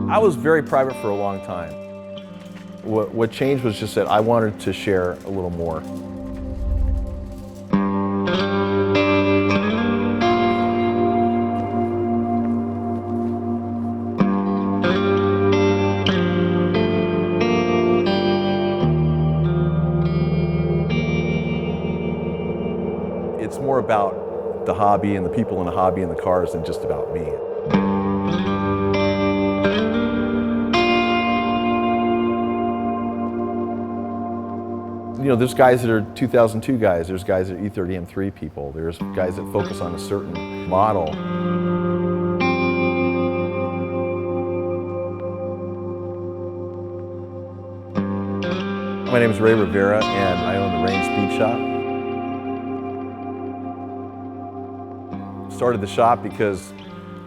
I was very private for a long time. What changed was just that I wanted to share a little more. It's more about the hobby and the people in the hobby and the cars than just about me. You know, there's guys that are 2002 guys, there's guys that are E30 M3 people, there's guys that focus on a certain model. My name is Rey Rivera and I own the Reyn Speed Shop. Started the shop because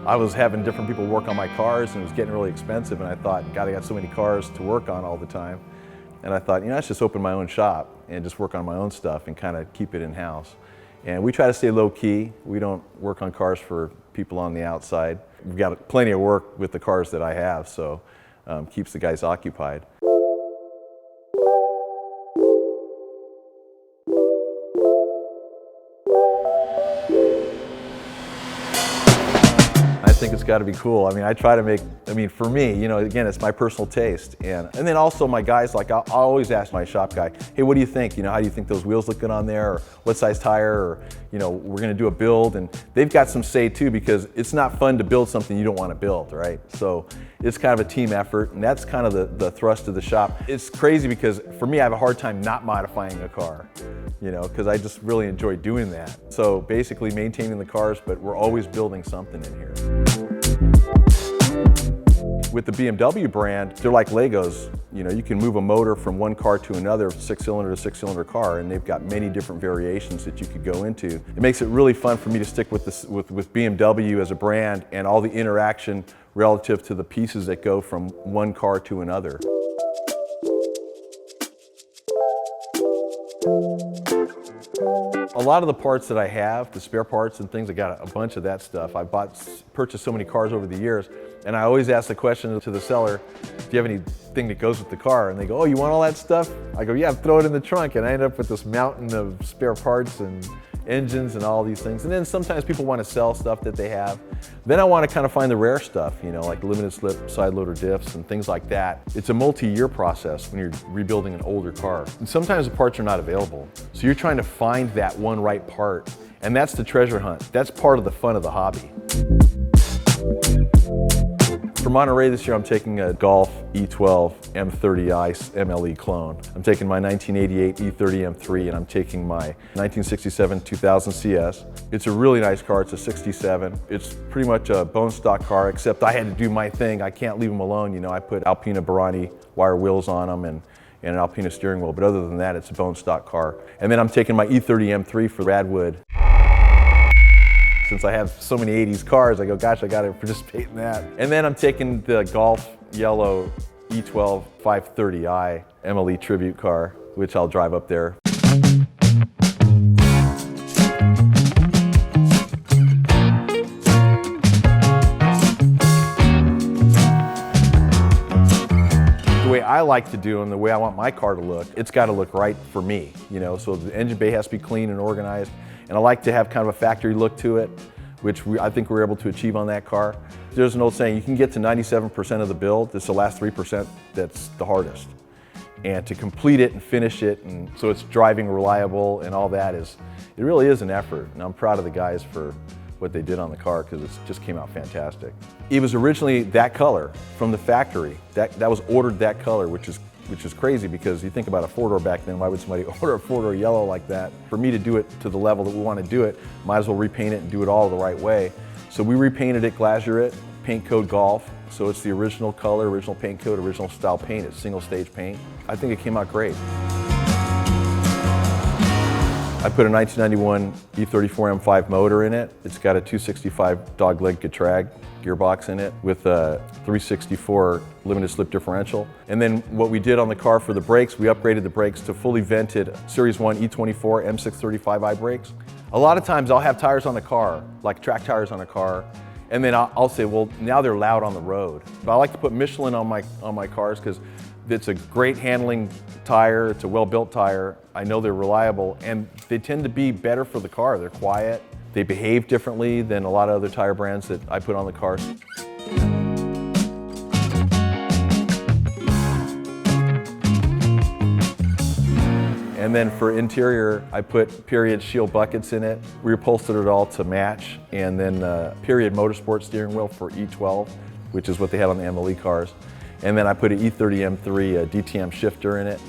I was having different people work on my cars and it was getting really expensive, and I thought, God, I got so many cars to work on all the time. And I thought, you know, let's just open my own shop and just work on my own stuff and kind of keep it in-house. And we try to stay low-key. We don't work on cars for people on the outside. We've got plenty of work with the cars that I have, so keeps the guys occupied. I think it's got to be cool. I mean, I try to make, for me, you know, again, it's my personal taste. And then also my guys, like I'll always ask my shop guy, hey, what do you think? You know, how do you think those wheels look good on there? Or what size tire? Or, you know, we're going to do a build. And they've got some say too, because it's not fun to build something you don't want to build, right? So it's kind of a team effort, and that's kind of the thrust of the shop. It's crazy because for me, I have a hard time not modifying a car, you know, because I just really enjoy doing that. So basically maintaining the cars, but we're always building something in here. With the BMW brand, they're like Legos. You know, you can move a motor from one car to another, six-cylinder to six-cylinder car, and they've got many different variations that you could go into. It makes it really fun for me to stick with BMW as a brand and all the interaction relative to the pieces that go from one car to another. A lot of the parts that I have, the spare parts and things, I got a bunch of that stuff. I purchased so many cars over the years, and I always ask the question to the seller, do you have anything that goes with the car? And they go, oh, you want all that stuff? I go, yeah, throw it in the trunk. And I end up with this mountain of spare parts and engines and all these things. And then sometimes people want to sell stuff that they have. Then I want to kind of find the rare stuff, you know, like limited slip side loader diffs and things like that. It's a multi-year process when you're rebuilding an older car. And sometimes the parts are not available. So you're trying to find that one right part. And that's the treasure hunt. That's part of the fun of the hobby. For Monterey this year, I'm taking a Golf E12 M30i MLE clone. I'm taking my 1988 E30 M3, and I'm taking my 1967 2000 CS. It's a really nice car. It's a 67. It's pretty much a bone stock car, except I had to do my thing. I can't leave them alone. You know, I put Alpina Barani wire wheels on them and an Alpina steering wheel, but other than that, it's a bone stock car. And then I'm taking my E30 M3 for Radwood. Since I have so many 80s cars, I go, gosh, I gotta participate in that. And then I'm taking the Golf yellow E12 530i MLE tribute car, which I'll drive up there. The way I like to do and the way I want my car to look, it's gotta look right for me, you know, so the engine bay has to be clean and organized. And I like to have kind of a factory look to it, which I think we're able to achieve on that car. There's an old saying, you can get to 97% of the build, it's the last 3% that's the hardest. And to complete it and finish it, and so it's driving reliable and all that, it really is an effort. And I'm proud of the guys for what they did on the car, because it just came out fantastic. It was originally that color from the factory. That was ordered that color, which is crazy, because you think about a four-door back then, why would somebody order a four-door yellow like that? For me to do it to the level that we want to do it, might as well repaint it and do it all the right way. So we repainted it, glazured it, paint code Golf. So it's the original color, original paint code, original style paint. It's single stage paint. I think it came out great. I put a 1991 E34 M5 motor in it. It's got a 265 dogleg Getrag gearbox in it with a 364 limited slip differential. And then what we did on the car for the brakes, we upgraded the brakes to fully vented Series 1 E24 M635i brakes. A lot of times I'll have tires on the car, like track tires on a car, and then I'll say, well, now they're loud on the road. But I like to put Michelin on my cars because it's a great handling tire, it's a well-built tire. I know they're reliable, and they tend to be better for the car. They're quiet, they behave differently than a lot of other tire brands that I put on the cars. And then for interior, I put Period Shield buckets in it. We upholstered it all to match. And then Period Motorsport steering wheel for E12, which is what they had on the MLE cars. And then I put an E30 M3 DTM shifter in it.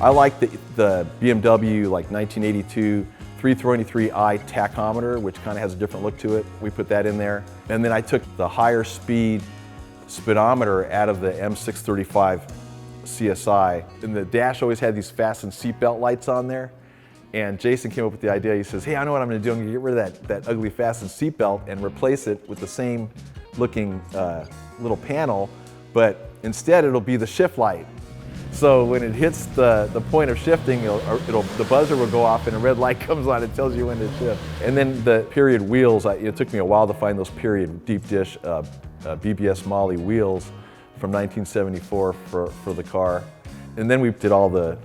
I like the BMW like 1982 323i tachometer, which kind of has a different look to it. We put that in there. And then I took the higher speed speedometer out of the M635 CSI. And the dash always had these fasten seatbelt lights on there. And Jason came up with the idea. He says, hey, I know what I'm gonna do. I'm gonna get rid of that ugly fasten seatbelt and replace it with the same looking little panel, but instead it'll be the shift light. So when it hits the point of shifting, the buzzer will go off and a red light comes on. It tells you when to shift. And then the Period wheels, it took me a while to find those Period deep dish BBS Molly wheels from 1974 for the car. And then we did all the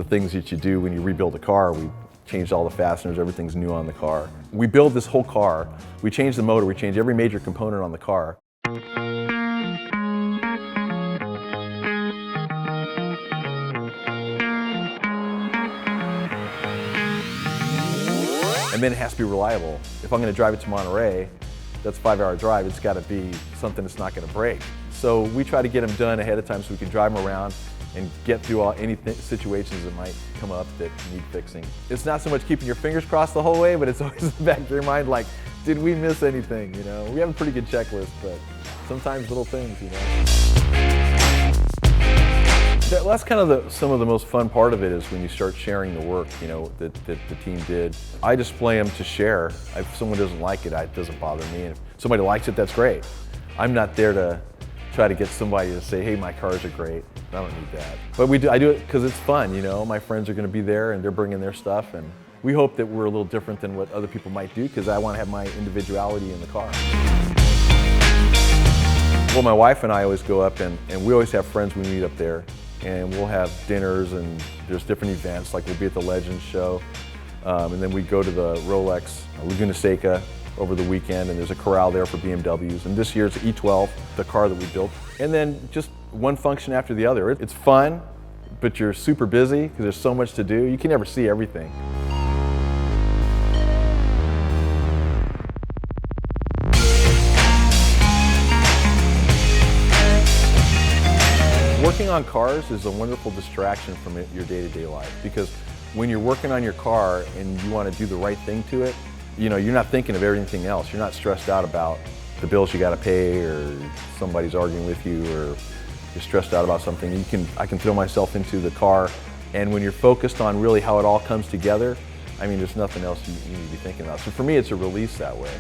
things that you do when you rebuild a car. We changed all the fasteners, everything's new on the car. We build this whole car. We changed the motor, we changed every major component on the car. And then it has to be reliable. If I'm gonna drive it to Monterey, that's a 5-hour drive, it's gotta be something that's not gonna break. So we try to get them done ahead of time so we can drive them around and get through any situations that might come up that need fixing. It's not so much keeping your fingers crossed the whole way, but it's always in the back of your mind like, did we miss anything, you know? We have a pretty good checklist, but sometimes little things, you know? That's kind of some of the most fun part of it is when you start sharing the work, you know, that the team did. I display them to share. If someone doesn't like it, it doesn't bother me. And if somebody likes it, that's great. I'm not there to try to get somebody to say, hey, my cars are great. I don't need that. But I do it because it's fun, you know. My friends are going to be there and they're bringing their stuff. And we hope that we're a little different than what other people might do because I want to have my individuality in the car. Well, my wife and I always go up and we always have friends we meet up there. And we'll have dinners and there's different events, like we'll be at the Legends show. And then we go to the Rolex Laguna Seca over the weekend and there's a corral there for BMWs. And this year it's E12, the car that we built. And then just one function after the other. It's fun, but you're super busy because there's so much to do. You can never see everything. Working on cars is a wonderful distraction from your day-to-day life because when you're working on your car and you want to do the right thing to it, you know, you're not thinking of everything else. You're not stressed out about the bills you got to pay or somebody's arguing with you or you're stressed out about something. I can throw myself into the car, and when you're focused on really how it all comes together, I mean, there's nothing else you need to be thinking about. So for me, it's a release that way.